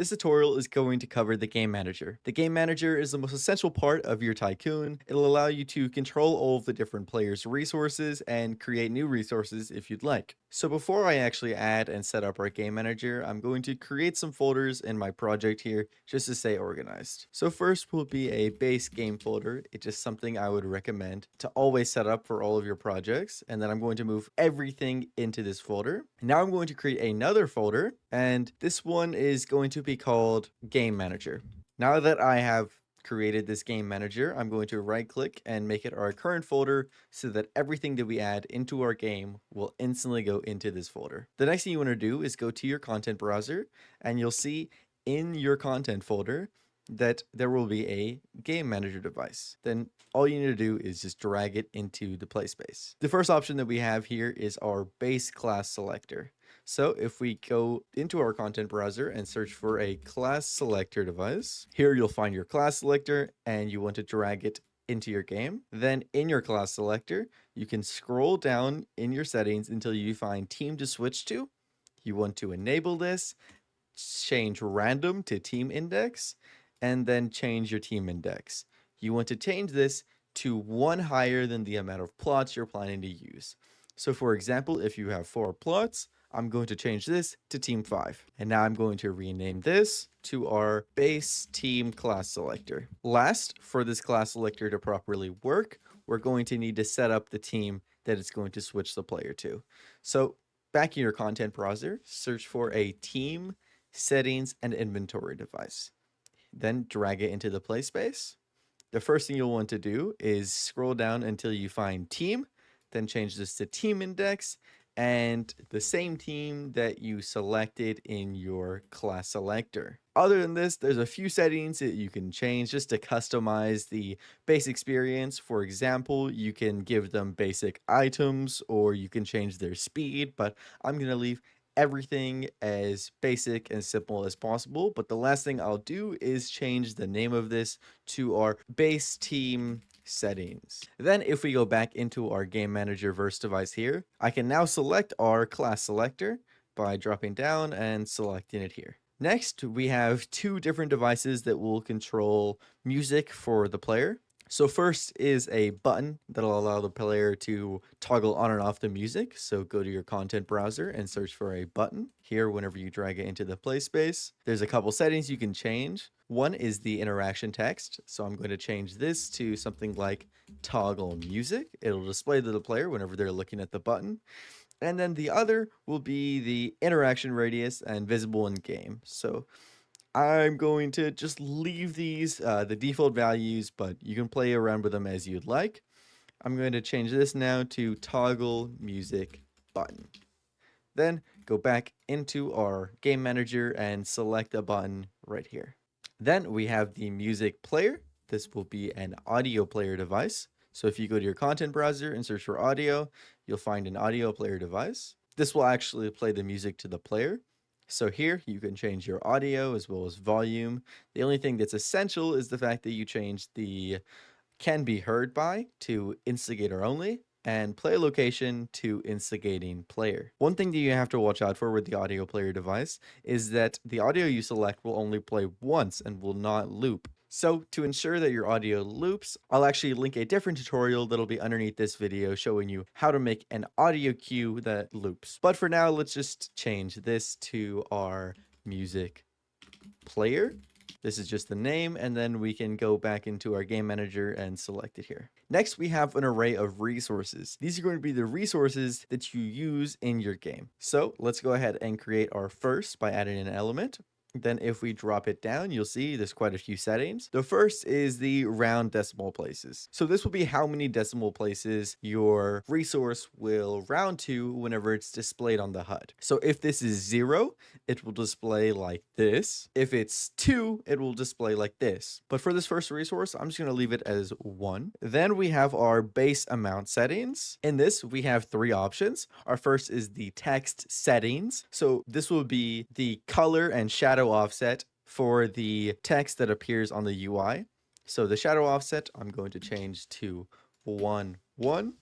This tutorial is going to cover the Game Manager. The Game Manager is the most essential part of your Tycoon. It'll allow you to control all of the different players' resources and create new resources if you'd like. So before I actually add and set up our Game Manager, I'm going to create some folders in my project here just to stay organized. So first will be a base game folder. It's just something I would recommend to always set up for all of your projects. And then I'm going to move everything into this folder. Now I'm going to create another folder, and this one is going to be called Game Manager. Now that I have created this Game Manager, I'm going to right click and make it our current folder so that everything that we add into our game will instantly go into this folder. The next thing you want to do is go to your content browser, and you'll see in your content folder that there will be a Game Manager device. Then all you need to do is just drag it into the play space. The first option that we have here is our base class selector. So if we go into our content browser and search for a class selector device, here you'll find your class selector and you want to drag it into your game. Then in your class selector, you can scroll down in your settings until you find team to switch to. You want to enable this, change random to team index, and then change your team index. You want to change this to one higher than the amount of plots you're planning to use. So for example, if you have 4 plots, I'm going to change this to team 5. And now I'm going to rename this to our base team class selector. Last, for this class selector to properly work, we're going to need to set up the team that it's going to switch the player to. So back in your content browser, search for a team, settings, and inventory device. Then drag it into the play space. The first thing you'll want to do is scroll down until you find team, then change this to team index, and the same team that you selected in your class selector. Other than this, there's a few settings that you can change just to customize the base experience. For example, you can give them basic items, or you can change their speed, but I'm going to leave everything as basic and simple as possible. But the last thing I'll do is change the name of this to our base team settings. Then if we go back into our Game Manager verse device here, I can now select our class selector by dropping down and selecting it here. Next, we have 2 different devices that will control music for the player. So first is a button that'll allow the player to toggle on and off the music. So go to your content browser and search for a button. Here, whenever you drag it into the play space, there's a couple settings you can change. One is the interaction text. So I'm going to change this to something like toggle music. It'll display to the player whenever they're looking at the button. And then the other will be the interaction radius and visible in game. So I'm going to just leave these the default values, but you can play around with them as you'd like. I'm going to change this now to toggle music button. Then go back into our game manager and select a button right here. Then we have the music player. This will be an audio player device. So if you go to your content browser and search for audio, you'll find an audio player device. This will actually play the music to the player. So here you can change your audio as well as volume. The only thing that's essential is the fact that you change the can be heard by to instigator only and play location to instigating player. One thing that you have to watch out for with the audio player device is that the audio you select will only play once and will not loop. So to ensure that your audio loops, I'll actually link a different tutorial that'll be underneath this video showing you how to make an audio cue that loops. But for now, let's just change this to our music player. This is just the name, and then we can go back into our game manager and select it here. Next, we have an array of resources. These are going to be the resources that you use in your game. So let's go ahead and create our first by adding an element. Then if we drop it down, you'll see there's quite a few settings. The first is the round decimal places. So this will be how many decimal places your resource will round to whenever it's displayed on the HUD. So if this is 0, it will display like this. If it's 2, it will display like this. But for this first resource, I'm just going to leave it as 1. Then we have our base amount settings. In this, we have 3 options. Our first is the text settings. So this will be the color and shadow offset for the text that appears on the UI. So the shadow offset, I'm going to change to 1, 1.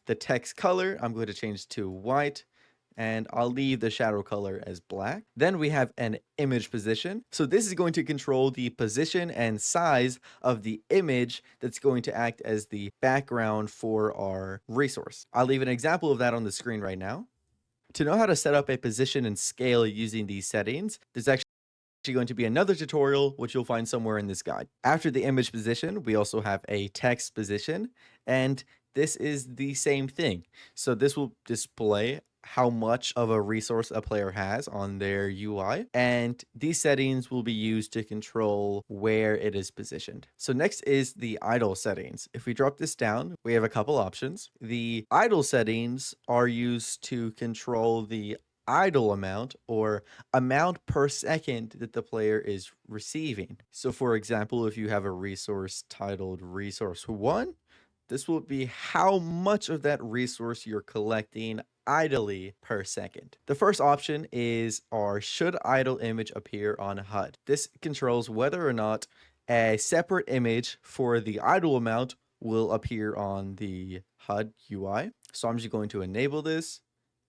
The text color, I'm going to change to white. and I'll leave the shadow color as black. Then we have an image position. So this is going to control the position and size of the image that's going to act as the background for our resource. I'll leave an example of that on the screen right now. To know how to set up a position and scale using these settings, there's actually going to be another tutorial which you'll find somewhere in this guide. After the image position, we also have a text position, and this is the same thing. So this will display how much of a resource a player has on their UI, and these settings will be used to control where it is positioned. So next is the idle settings. If we drop this down, we have a couple options. The idle settings are used to control the idle amount or amount per second that the player is receiving. So for example, if you have a resource titled resource 1, this will be how much of that resource you're collecting idly per second. The first option is our should idle image appear on HUD. This controls whether or not a separate image for the idle amount will appear on the HUD UI. So I'm just going to enable this.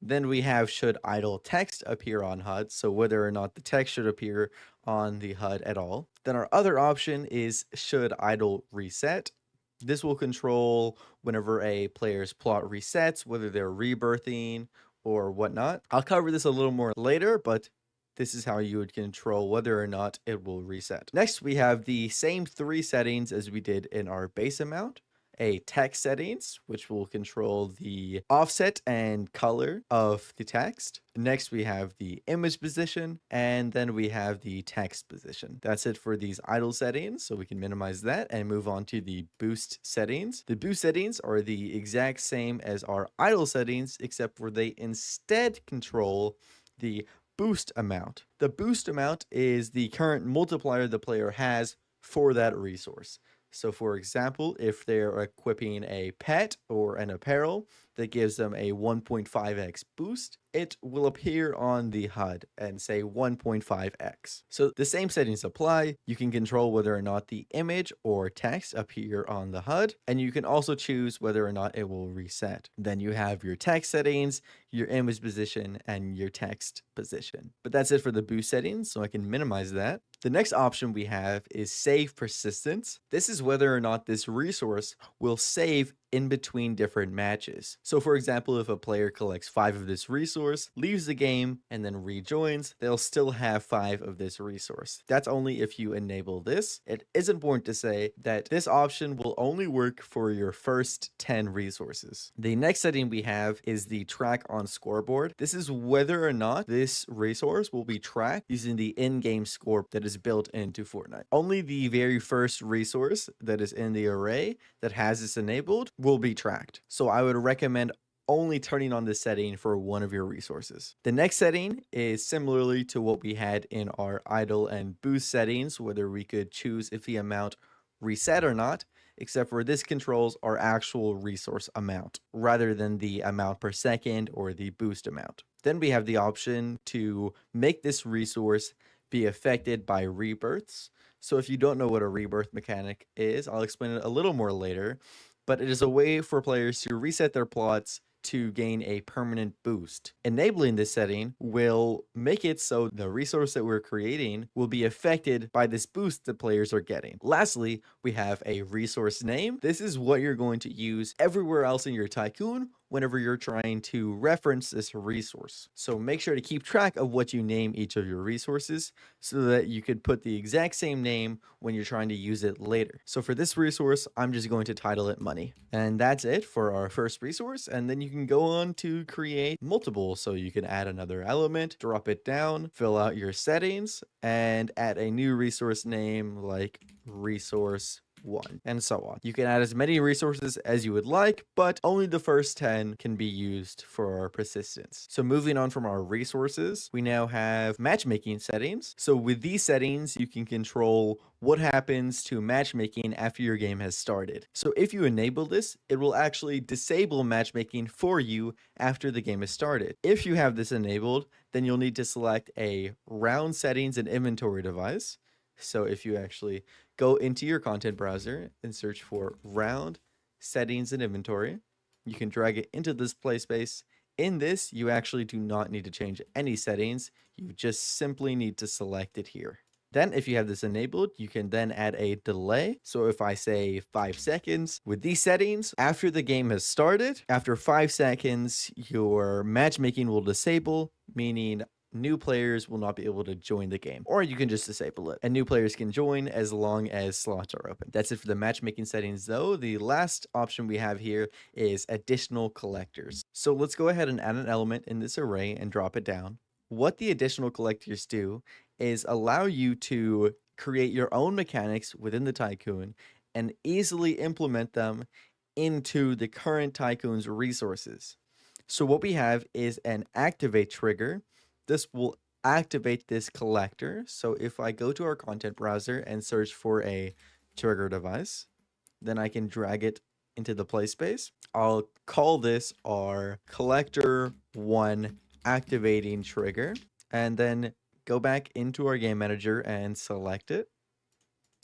Then we have should idle text appear on HUD, so whether or not the text should appear on the HUD at all. Then our other option is should idle reset. This will control whenever a player's plot resets, whether they're rebirthing or whatnot. I'll cover this a little more later, but this is how you would control whether or not it will reset. Next, we have the same 3 settings as we did in our base amount. A text settings, which will control the offset and color of the text. Next, we have the image position, and then we have the text position. That's it for these idle settings, so we can minimize that and move on to the boost settings. The boost settings are the exact same as our idle settings, except for they instead control the boost amount. The boost amount is the current multiplier the player has for that resource. So for example, if they're equipping a pet or an apparel that gives them a 1.5x boost, it will appear on the HUD and say 1.5x. So the same settings apply. You can control whether or not the image or text appear on the HUD, and you can also choose whether or not it will reset. Then you have your text settings, your image position, and your text position. But that's it for the boost settings, so I can minimize that. The next option we have is save persistence. This is whether or not this resource will save in between different matches. So for example, if a player collects 5 of this resource, leaves the game, and then rejoins, they'll still have 5 of this resource. That's only if you enable this. It is important to say that this option will only work for your first 10 resources. The next setting we have is the track on scoreboard. This is whether or not this resource will be tracked using the in-game score that is built into Fortnite. Only the very first resource that is in the array that has this enabled will be tracked. So I would recommend only turning on this setting for one of your resources. The next setting is similarly to what we had in our idle and boost settings, whether we could choose if the amount reset or not, except for this controls our actual resource amount rather than the amount per second or the boost amount. Then we have the option to make this resource be affected by rebirths. So if you don't know what a rebirth mechanic is, I'll explain it a little more later, but it is a way for players to reset their plots to gain a permanent boost. Enabling this setting will make it so the resource that we're creating will be affected by this boost that players are getting. Lastly, we have a resource name. This is what you're going to use everywhere else in your Tycoon whenever you're trying to reference this resource. So make sure to keep track of what you name each of your resources so that you could put the exact same name when you're trying to use it later. So for this resource, I'm just going to title it money. And that's it for our first resource. And then you can go on to create multiple. So you can add another element, drop it down, fill out your settings, and add a new resource name like resource 1, and so on. You can add as many resources as you would like, but only the first 10 can be used for our persistence. So moving on from our resources, we now have matchmaking settings. So with these settings, you can control what happens to matchmaking after your game has started. So if you enable this, it will actually disable matchmaking for you after the game has started. If you have this enabled, then you'll need to select a round settings and inventory device. So if you actually go into your content browser and search for round settings and inventory, you can drag it into this display space In this, you actually do not need to change any settings. You just simply need to select it here. Then if you have this enabled, you can then add a delay. So if I say 5 seconds with these settings, after the game has started, after 5 seconds, your matchmaking will disable, meaning new players will not be able to join the game, or you can just disable it and new players can join as long as slots are open. That's it for the matchmaking settings though. The last option we have here is additional collectors. So let's go ahead and add an element in this array and drop it down. What the additional collectors do is allow you to create your own mechanics within the Tycoon and easily implement them into the current Tycoon's resources. So what we have is an activate trigger. This will activate this collector. So if I go to our content browser and search for a trigger device, then I can drag it into the play space. I'll call this our collector 1 activating trigger, and then go back into our game manager and select it.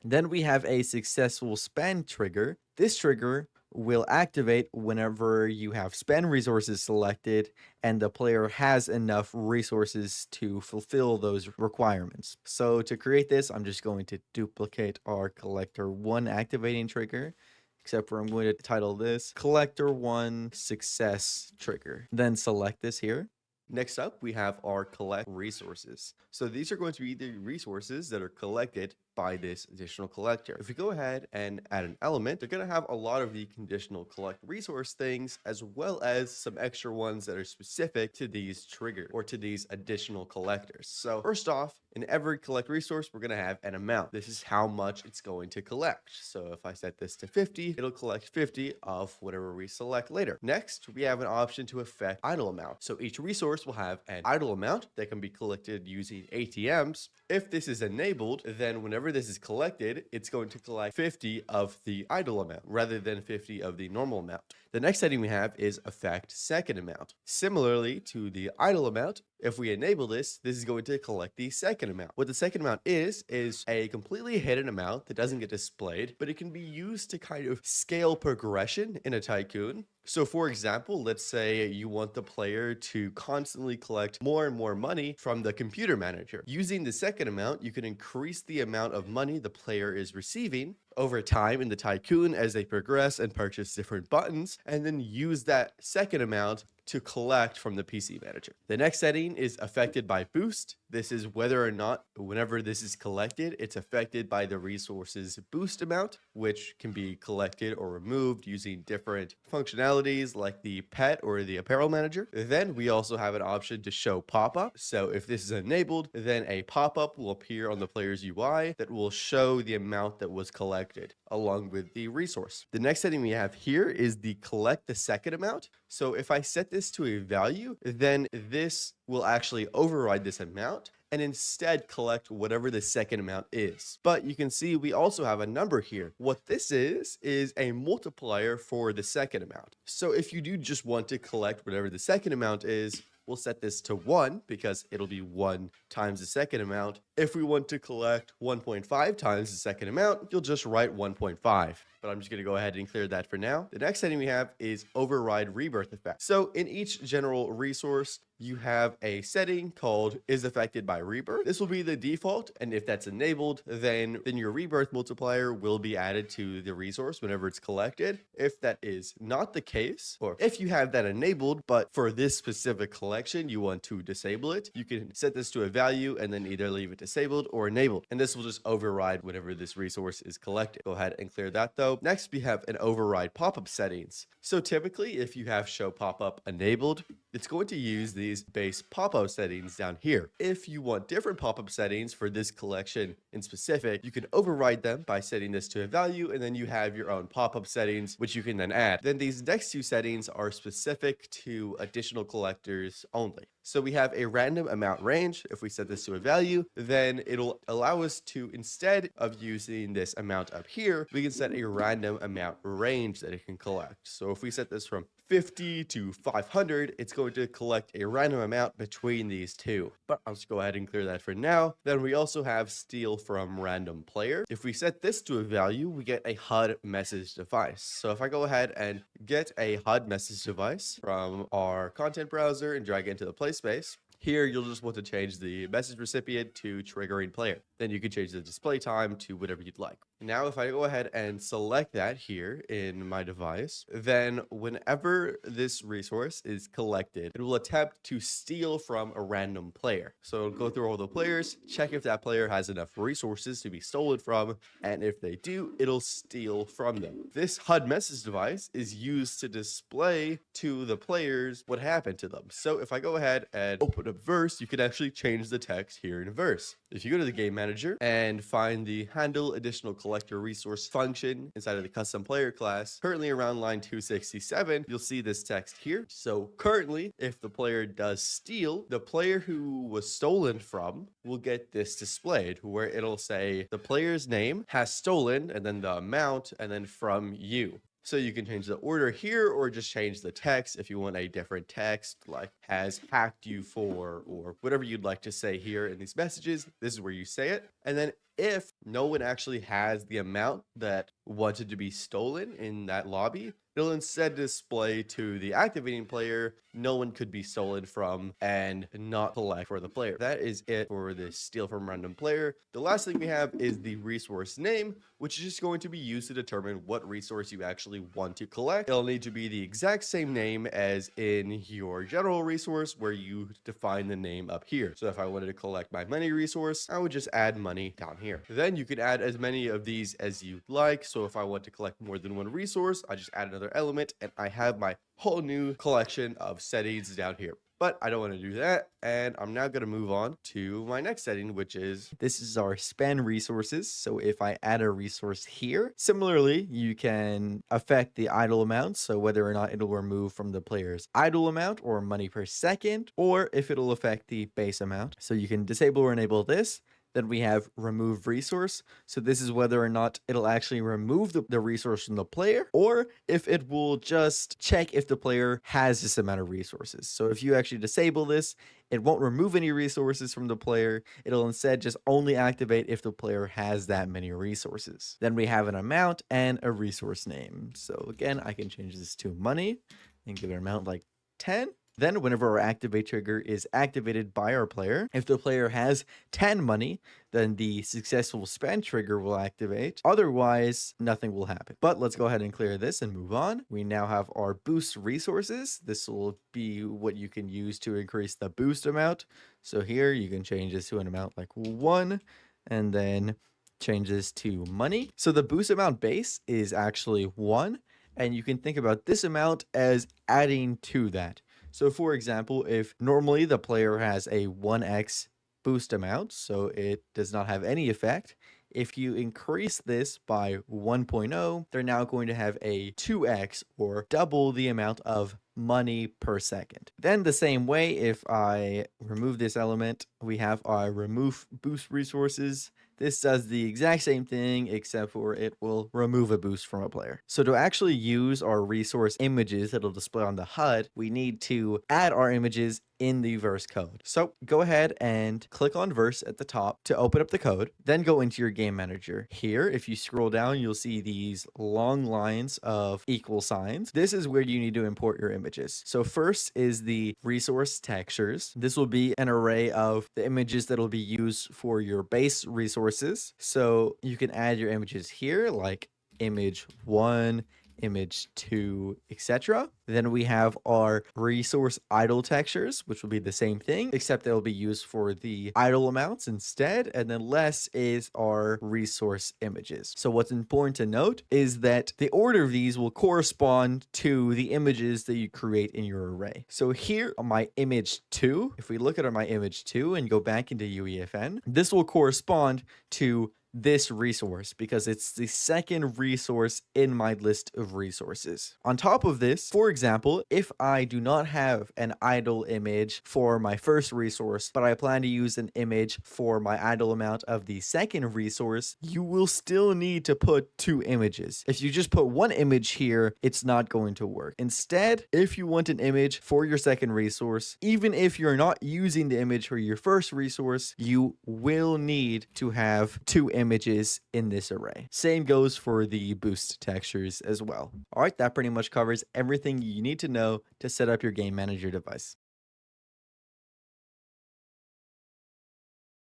Then we have a successful spend trigger. This trigger will activate whenever you have spend resources selected and the player has enough resources to fulfill those requirements. So to create this, I'm just going to duplicate our collector 1 activating trigger, except for I'm going to title this collector 1 success trigger. Then select this here. Next up, we have our collect resources. So these are going to be the resources that are collected by this additional collector. If we go ahead and add an element, they're going to have a lot of the conditional collect resource things, as well as some extra ones that are specific to these trigger or to these additional collectors. So first off, in every collect resource, we're going to have an amount. This is how much it's going to collect. So if I set this to 50, it'll collect 50 of whatever we select later. Next, we have an option to affect idle amount. So each resource will have an idle amount that can be collected using ATMs. If this is enabled, then whenever this is collected, it's going to collect 50 of the idle amount rather than 50 of the normal amount. The next setting we have is affect second amount. Similarly to the idle amount, if we enable this, this is going to collect the second amount. What the second amount is a completely hidden amount that doesn't get displayed, but it can be used to kind of scale progression in a Tycoon. So for example, let's say you want the player to constantly collect more and more money from the computer manager. Using the second amount, you can increase the amount of money the player is receiving over time in the Tycoon as they progress and purchase different buttons, and then use that second amount to collect from the PC manager. The next setting is affected by boost. This is whether or not whenever this is collected, it's affected by the resource's boost amount, which can be collected or removed using different functionalities like the pet or the apparel manager. Then we also have an option to show pop-up. So if this is enabled, then a pop-up will appear on the player's UI that will show the amount that was collected along with the resource. The next setting we have here is the collect the second amount. So if I set this to a value, then this will actually override this amount and instead collect whatever the second amount is. But you can see we also have a number here. What this is a multiplier for the second amount. So if you do just want to collect whatever the second amount is, we'll set this to 1 because it'll be 1 times the second amount. If we want to collect 1.5 times the second amount, you'll just write 1.5. But I'm just going to go ahead and clear that for now. The next setting we have is override rebirth effect. So in each general resource, you have a setting called is affected by rebirth. This will be the default, and if that's enabled, then your rebirth multiplier will be added to the resource whenever it's collected. If that is not the case, or if you have that enabled, but for this specific collection, you want to disable it, you can set this to a value and then either leave it disabled or enabled, and this will just override whenever this resource is collected. Go ahead and clear that though. Next, we have an override pop-up settings. So typically, if you have show pop-up enabled, it's going to use these base pop-up settings down here. If you want different pop-up settings for this collection in specific, you can override them by setting this to a value, and then you have your own pop-up settings, which you can then add. Then these next two settings are specific to additional collectors only. So we have a random amount range. If we set this to a value, then it'll allow us to, instead of using this amount up here, we can set a random amount range that it can collect. So if we set this from 50 to 500, it's going to collect a random amount between these two. But I'll just go ahead and clear that for now. Then we also have steal from random player. If we set this to a value, we get a HUD message device. So if I go ahead and get a HUD message device from our content browser and drag it into the play space, here, you'll just want to change the message recipient to triggering player. Then you can change the display time to whatever you'd like. Now, if I go ahead and select that here in my device, then whenever this resource is collected, it will attempt to steal from a random player. So it'll go through all the players, check if that player has enough resources to be stolen from, and if they do, it'll steal from them. This HUD message device is used to display to the players what happened to them. So if I go ahead and open up Verse, you can actually change the text here in Verse. If you go to the game manager and find the handle additional collector resource function inside of the custom player class, currently around line 267, you'll see this text here. So currently, if the player does steal, the player who was stolen from will get this displayed where it'll say the player's name has stolen and then the amount and then from you. So you can change the order here or just change the text if you want a different text like has hacked you for or whatever you'd like to say here in these messages. This is where you say it. And then if no one actually has the amount that wanted to be stolen in that lobby, it'll instead display to the activating player no one could be stolen from and not collect for the player. That is it for the steal from random player. The last thing we have is the resource name, which is just going to be used to determine what resource you actually want to collect. It'll need to be the exact same name as in your general resource where you define the name up here. So if I wanted to collect my money resource, I would just add money down here. Then you can add as many of these as you like. So if I want to collect more than one resource, I just add another element and I have my whole new collection of settings down here. But I don't want to do that, and I'm now going to move on to my next setting, which is This is our spend resources. So if I add a resource here, similarly, you can affect the idle amount. So whether or not it'll remove from the player's idle amount or money per second, or if it'll affect the base amount. So you can disable or enable this. Then we have remove resource. So this is whether or not it'll actually remove the resource from the player or if it will just check if the player has this amount of resources. So if you actually disable this, it won't remove any resources from the player. It'll instead just only activate if the player has that many resources. Then we have an amount and a resource name. So again, I can change this to money and give it an amount like 10. Then whenever our activate trigger is activated by our player, if the player has 10 money, then the successful spend trigger will activate. Otherwise, nothing will happen. But let's go ahead and clear this and move on. We now have our boost resources. This will be what you can use to increase the boost amount. So here you can change this to an amount like 1 and then change this to money. So the boost amount base is actually 1. And you can think about this amount as adding to that. So for example, if normally the player has a 1x boost amount, so it does not have any effect, if you increase this by 1.0, they're now going to have a 2x or double the amount of money per second. Then the same way, if I remove this element, we have our remove boost resources. This does the exact same thing, except for it will remove a boost from a player. So to actually use our resource images that'll display on the HUD, we need to add our images in the Verse code. So go ahead and click on Verse at the top to open up the code, then go into your game manager. Here, if you scroll down, you'll see these long lines of equal signs. This is where you need to import your images. So first is the resource textures. This will be an array of the images that'll be used for your base resources. So you can add your images here, like image 1, image 2, etc. Then we have our resource idle textures, which will be the same thing, except they'll be used for the idle amounts instead. And then less is our resource images. So what's important to note is that the order of these will correspond to the images that you create in your array. So here on my image 2, if we look at my image 2 and go back into UEFN, this will correspond to this resource because it's the second resource in my list of resources. On top of this, for example, example, if I do not have an idle image for my first resource, but I plan to use an image for my idle amount of the second resource, you will still need to put 2 images. If you just put 1 image here, it's not going to work. Instead, if you want an image for your second resource, even if you're not using the image for your first resource, you will need to have 2 images in this array. Same goes for the boost textures as well. All right, that pretty much covers everything you need to know to set up your game manager device.